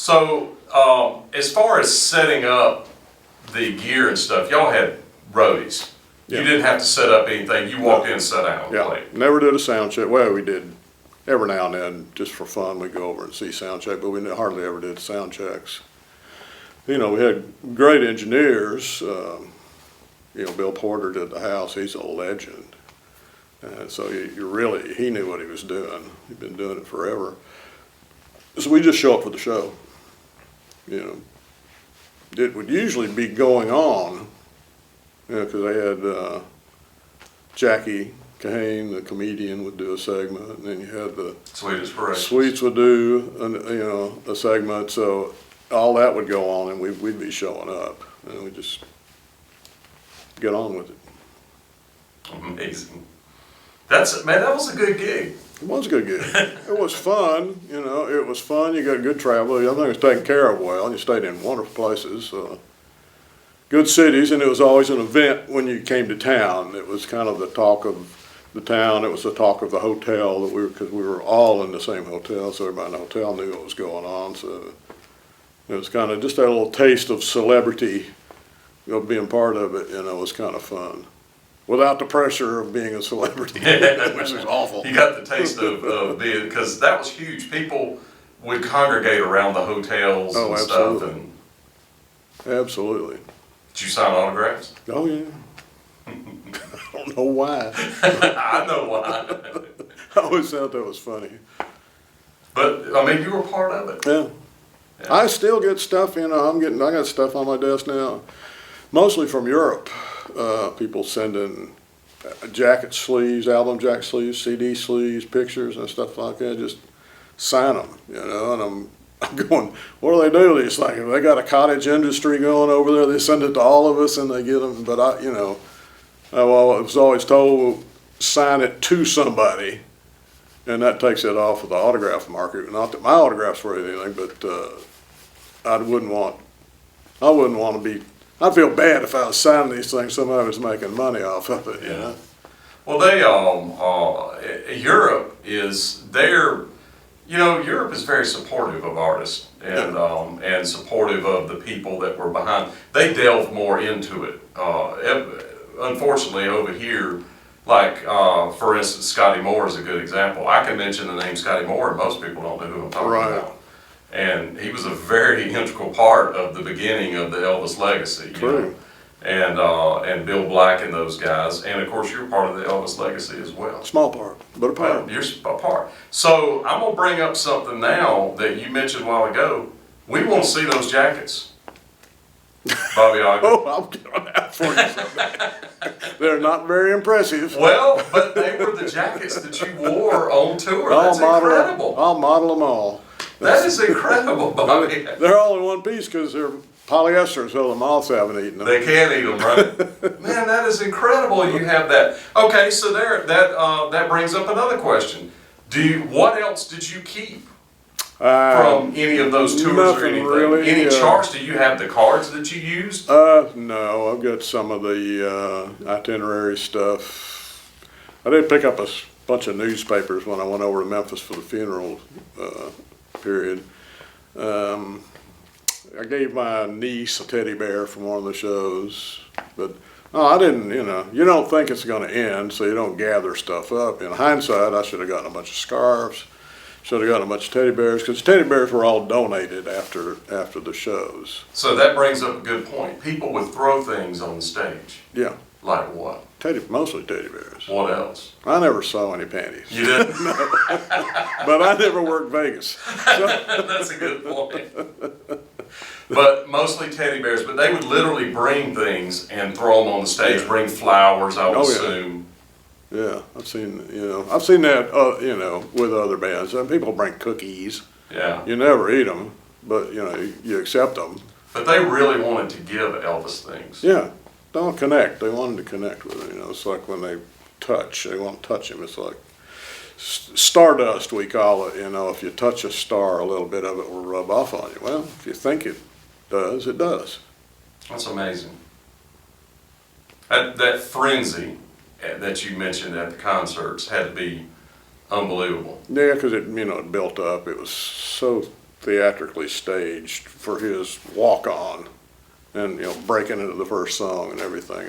So, as far as setting up the gear and stuff, y'all had roadies. Yeah. You didn't have to set up anything. You walked in and sat down and Yeah, played. never did a sound check. Well, we did every now and then, just for fun. We'd go over and see sound check, but we hardly ever did sound checks. We had great engineers. Bill Porter did the house. He's a legend. And so he knew what he was doing. He'd been doing it forever. So we just show up for the show. It would usually be going on, because they had Jackie Kahane, the comedian, would do a segment, and then you had the Sweets would do a segment. So all that would go on, and we'd be showing up, and we'd just get on with it. Amazing. That was a good gig. It was a good gig. It was fun, it was fun. You got good travel. Everything was taken care of well, and you stayed in wonderful places, good cities, and it was always an event when you came to town. It was kind of the talk of the town. It was the talk of the hotel because we were all in the same hotel, so everybody in the hotel knew what was going on. So it was kind of just that little taste of celebrity, being part of it, was kind of fun. Without the pressure of being a celebrity, which is awful. You got the taste of being, because that was huge. People would congregate around the hotels and absolutely. Stuff. And absolutely. did you sign autographs? Oh, yeah. I don't know why. I know why. I always thought that was funny. But, you were part of it. Yeah. I still get stuff, I got stuff on my desk now, mostly from Europe. People sending jacket sleeves, album jacket sleeves, CD sleeves, pictures and stuff like that. Just sign them, and I'm going, what do they do? It's like, if they got a cottage industry going over there, they send it to all of us and they get them. But I was always told, sign it to somebody, and that takes it off of the autograph market. Not that my autographs were anything, but I wouldn't want to be. I'd feel bad if I was signing these things, somebody was making money off of it. Yeah. Well, Europe is Europe is very supportive of artists and supportive of the people that were behind. They delve more into it. Unfortunately, over here, like for instance, Scotty Moore is a good example. I can mention the name Scotty Moore, and most people don't know who I'm talking about. And he was a very integral part of the beginning of the Elvis legacy. True. And Bill Black and those guys. And of course, you're part of the Elvis legacy as well. Small part, but a part. Well, you're a part. So I'm going to bring up something now that you mentioned a while ago. We want to see those jackets, Bobby Ogdin. Oh, I'll get on that for you someday. They're not very impressive. Well, but they were the jackets that you wore on tour. That's incredible. I'll model them all. That is incredible, Bobby. They're all in one piece because they're polyester, so the moths haven't eaten them. They can't eat them, right? Man, that is incredible. You have that. Okay, so that brings up another question. What else did you keep from any of those tours or anything? Really, any charts? Do you have the cards that you used? No, I've got some of the itinerary stuff. I did pick up a bunch of newspapers when I went over to Memphis for the funeral period. I gave my niece a teddy bear from one of the shows, but I didn't, you don't think it's going to end, so you don't gather stuff up. In hindsight, I should have gotten a bunch of scarves, should have gotten a bunch of teddy bears, because teddy bears were all donated after the shows. So that brings up a good point. People would throw things on the stage. Yeah. Like what? Mostly teddy bears. What else? I never saw any panties. You didn't? No. But I never worked Vegas. So. That's a good point. But mostly teddy bears. But they would literally bring things and throw them on the stage. Yeah. Bring flowers, I would assume. Yeah, I've seen that. With other bands. And people bring cookies. Yeah. You never eat them, but you accept them. But they really wanted to give Elvis things. Yeah. Don't connect. They wanted to connect with him. It's like when they want to touch him. It's like stardust, we call it. If you touch a star, a little bit of it will rub off on you. Well, if you think it does, it does. That's amazing. That frenzy that you mentioned at the concerts had to be unbelievable. Yeah, because it built up. It was so theatrically staged for his walk-on, and breaking into the first song and everything.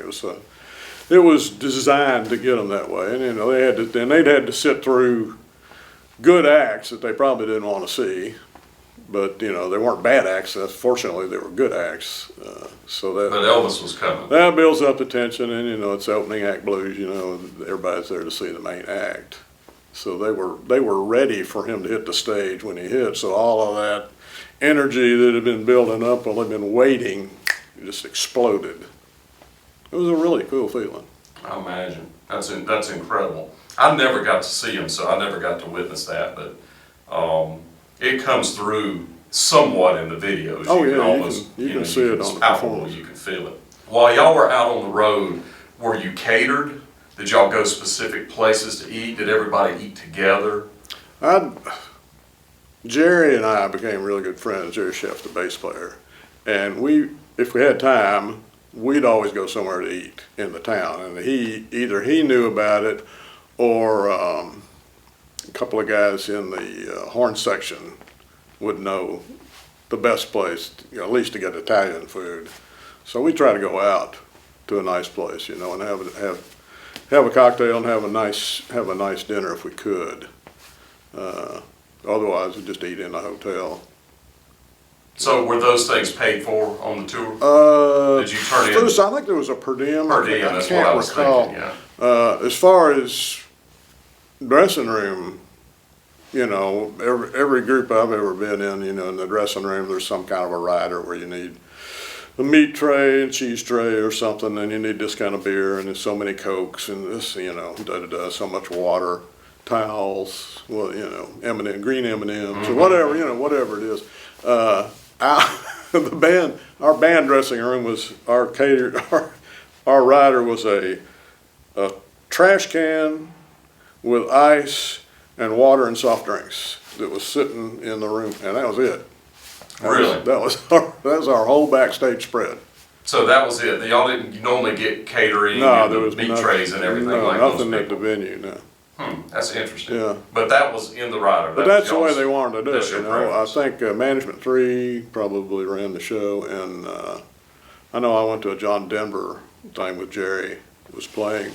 It was designed to get them that way, and they'd had to sit through good acts that they probably didn't want to see, but they weren't bad acts. Fortunately, they were good acts. But Elvis was coming. That builds up the tension, and it's opening act blues. Everybody's there to see the main act, so they were ready for him to hit the stage when he hit. So all of that energy that had been building up while they'd been waiting just exploded. It was a really cool feeling. I imagine. That's incredible. I never got to see him, so I never got to witness that, but it comes through somewhat in the videos. Oh, you yeah, can almost, you can see it on the performance. You can feel it. While y'all were out on the road, were you catered? Did y'all go specific places to eat? Did everybody eat together? Jerry and I became really good friends, Jerry Sheff, the bass player, and if we had time, we'd always go somewhere to eat in the town, and either he knew about it or a couple of guys in the horn section would know the best place, at least to get Italian food. So we try to go out to a nice place, and have a cocktail and have a nice dinner if we could. Otherwise, we just eat in a hotel. So were those things paid for on the tour? Did you turn in? I think there was a per diem. Per diem, that's what I was thinking, yeah. As far as dressing room, every group I've ever been in, in the dressing room, there's some kind of a rider where you need a meat tray and cheese tray or something, and you need this kind of beer, and there's so many Cokes, and this, so much water, towels, green M&Ms, or whatever it is. Our band dressing room was our rider was a trash can with ice and water and soft drinks that was sitting in the room, and that was it. Really? That was our whole backstage spread. So that was it. Y'all didn't normally get catering, there was meat trays and everything like nothing those at the venue. No. That's interesting. Yeah. But that was in the rider. But that's the way they wanted to do it. I preference. think Management 3 probably ran the show, and I know I went to a John Denver thing with Jerry was playing,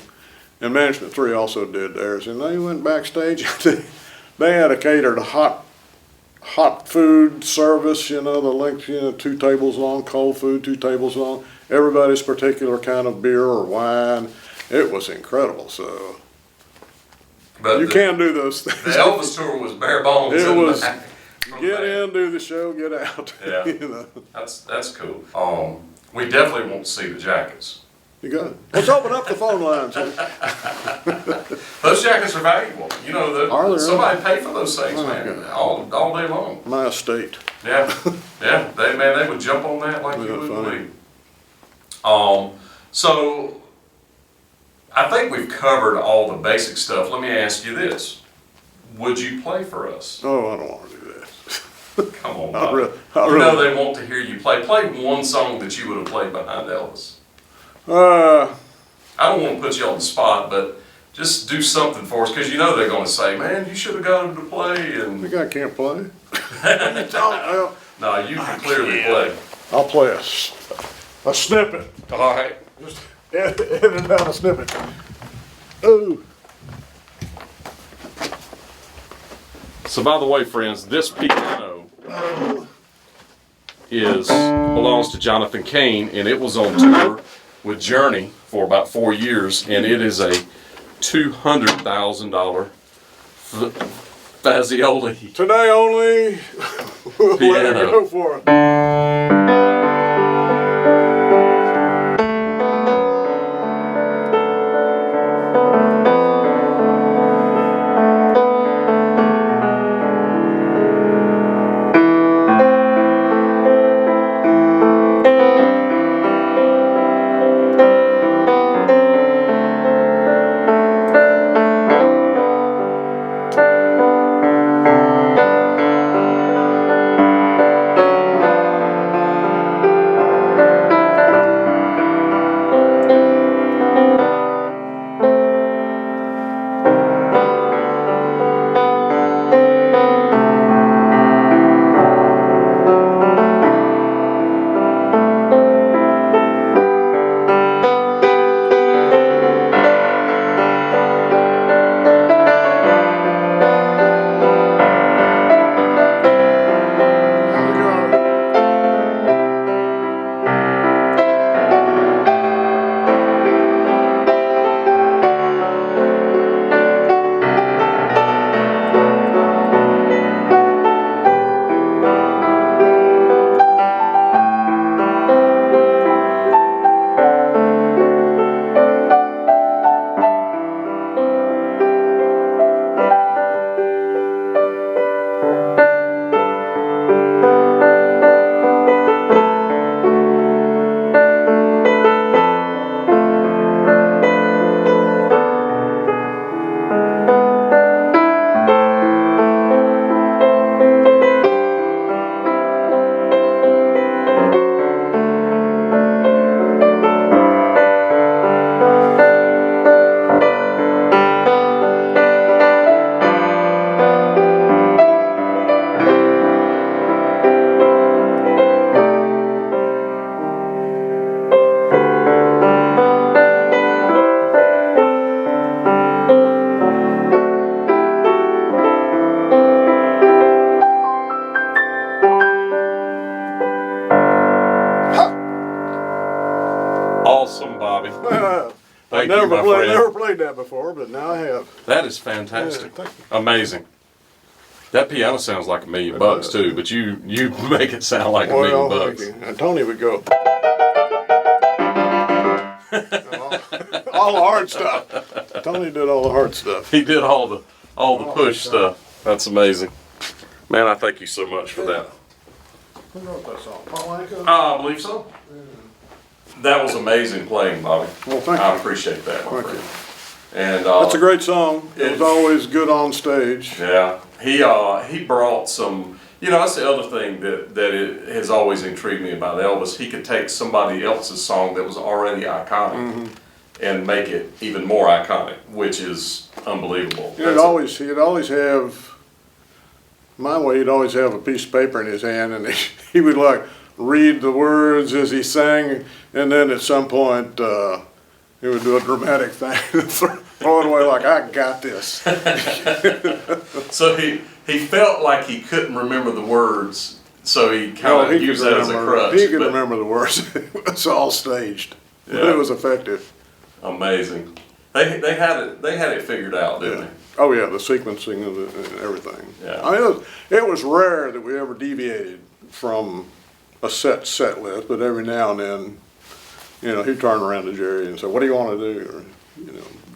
and Management 3 also did theirs, and they went backstage. They had a catered hot food service, the length, 2 tables long, cold food 2 tables long, everybody's particular kind of beer or wine. It was incredible. So. But you can't do those things. The Elvis tour was bare bones. It was get in, do the show, get out. Yeah, that's cool. We definitely want to see the jackets. You got it. Let's open up the phone lines. Those jackets are valuable. Somebody paid for those things, Oh, man, God. all day long. My estate. Yeah, they would jump on that like you wouldn't believe. So I think we've covered all the basic stuff. Let me ask you this. Would you play for us? Oh, I don't want to do that. Come on, I know they want to hear you play. Play one song that you would have played behind Elvis. Uh, I don't want to put you on the spot, but just do something for us, because they're going to say, man, you should have got him to play. And the guy can't play. No, you can clearly play. I'll play a snippet. All right. Just edit out a snippet. Ooh. So by the way, friends, this piano belongs to Jonathan Cain, and it was on tour with Journey for about 4 years, and it is a $200,000 Fazioli Today only. Let it go for it. Bobby. I've Thank you, my friend. never played that before, but now I have. That is fantastic. Yeah, thank Amazing. That piano sounds like $1 million too, but you make it sound like $1 million bucks. And Tony would go. all the hard stuff. Tony did all the hard stuff. He did all the push stuff. That's amazing. Man, I thank you so much for that. Who wrote that song? Paul Anka? I believe so. That was amazing playing, Bobby. Well, thank you. I appreciate that, my friend. And that's a great song. It was always good on stage. Yeah, he brought some. You know, that's the other thing that it has always intrigued me about Elvis. He could take somebody else's song that was already iconic and make it even more iconic, which is unbelievable. He'd always have. My way, he'd always have a piece of paper in his hand, and he would like read the words as he sang, and then at some point he would do a dramatic thing and throw it away like, I got this. So he felt like he couldn't remember the words, so he kind of used that as a crutch. He could remember the words. It was all staged, but it was effective. Amazing. They had it figured out, didn't they? Oh yeah, the sequencing of it and everything. Yeah. I mean, it was rare that we ever deviated from a set list, but every now and then, he'd turn around to Jerry and say, "What do you want to do?" Or,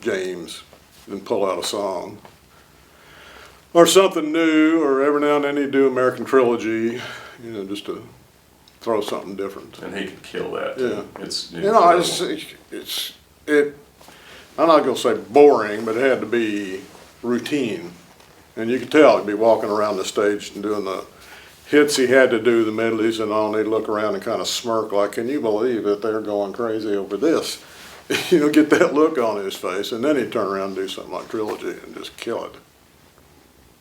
James, and pull out a song or something new. Or every now and then he'd do American Trilogy, just to throw something different. And he could kill that. Yeah, it's I'm not going to say boring, but it had to be routine. And you could tell he'd be walking around the stage and doing the hits he had to do, the medleys and all, and he'd look around and kind of smirk like, can you believe that they're going crazy over this? Get that look on his face. And then he'd turn around and do something like Trilogy and just kill it.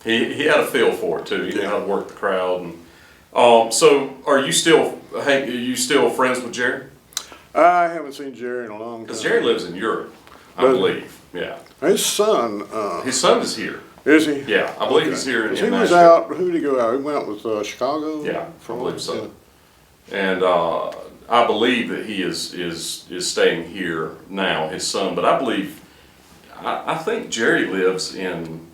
He had a feel for it too. He knew how to work the crowd. And so are you still friends with Jerry? I haven't seen Jerry in a long time. Because Jerry lives in Europe, I believe. Yeah. His son. His son is here. Is he? Yeah, I believe he's here in He was Nashville. out. Who did he go out? He went with Chicago. Yeah, I believe so. Yeah. And I believe that he is staying here now, his son. But I believe, I think Jerry lives in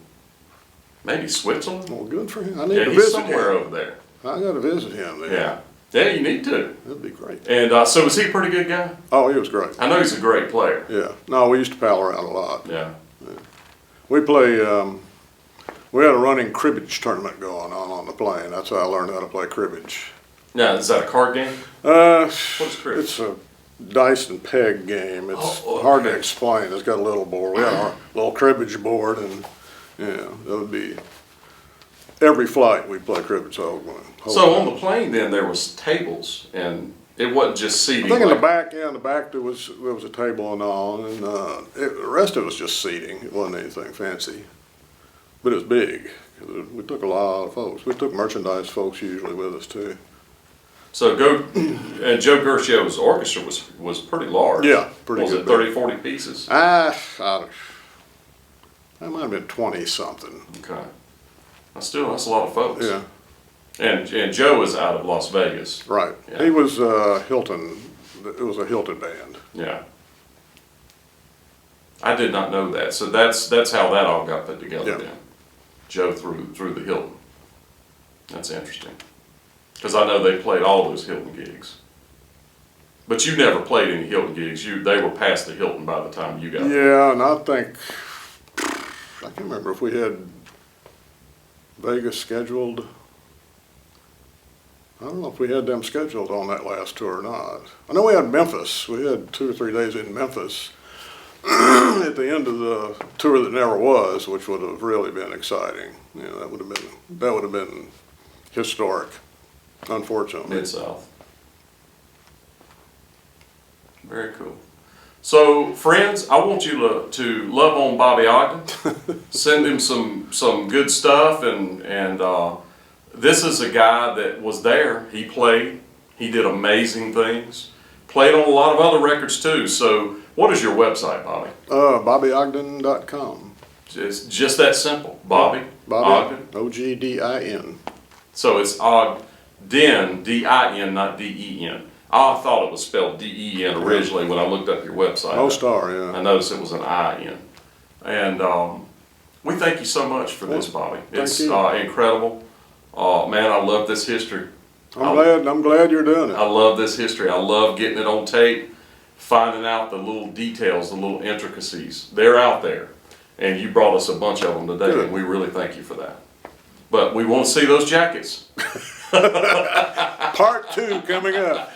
maybe Switzerland. Well, good for him. I need to he's visit somewhere him. over there. I got to visit him there. Yeah. Yeah, you need to. That'd be great. And so is he a pretty good guy? Oh, he was great. I know he's a great player. Yeah. No, we used to pal around a lot. Yeah. We play. We had a running cribbage tournament going on the plane. That's how I learned how to play cribbage. Now, is that a card game? What's cribbage? It's a dice and peg game. It's hard to explain. It's got a little board. We had our little cribbage board, and that would be every flight we'd play cribbage. So on the plane, then there was tables, and it wasn't just seating. I think in the back there was a table and all, and the rest of it was just seating. It wasn't anything fancy. But it was big. We took a lot of folks. We took merchandise folks usually with us too. So and Joe Gershio's orchestra was pretty large. Yeah, pretty good. Was it 30, 40 pieces? That might have been 20 something. Okay. That's a lot of folks. Yeah. And Joe was out of Las Vegas. Right. Yeah. He was Hilton. It was a Hilton band. Yeah. I did not know that. So that's how that all got put together then. Joe through the Hilton. That's interesting. Because I know they played all those Hilton gigs. But you never played any Hilton gigs. They were past the Hilton by the time you got there. Yeah, and I can't remember if we had Vegas scheduled. I don't know if we had them scheduled on that last tour or not. I know we had Memphis. We had 2 or 3 days in Memphis at the end of the tour that never was, which would have really been exciting. That would have been historic, unfortunately. Mid-South. Very cool. So, friends, I want you to love on Bobby Ogdin. Send him some good stuff, and this is a guy that was there. He played. He did amazing things. Played on a lot of other records too. So, what is your website, Bobby? BobbyOgdin.com. It's just that simple. Bobby Ogdin. Ogdin. So it's Ogdin, D-I-N, not D-E-N. I thought it was spelled D-E-N originally when I looked up your website. Most are, yeah. I noticed it was an I-N. And we thank you so much for this, Bobby. It's incredible. Man, I love this history. I'm glad you're doing it. I love this history. I love getting it on tape, finding out the little details, the little intricacies. They're out there. And you brought us a bunch of them today, Good. and we really thank you for that. But we want to see those jackets. Part 2 coming up.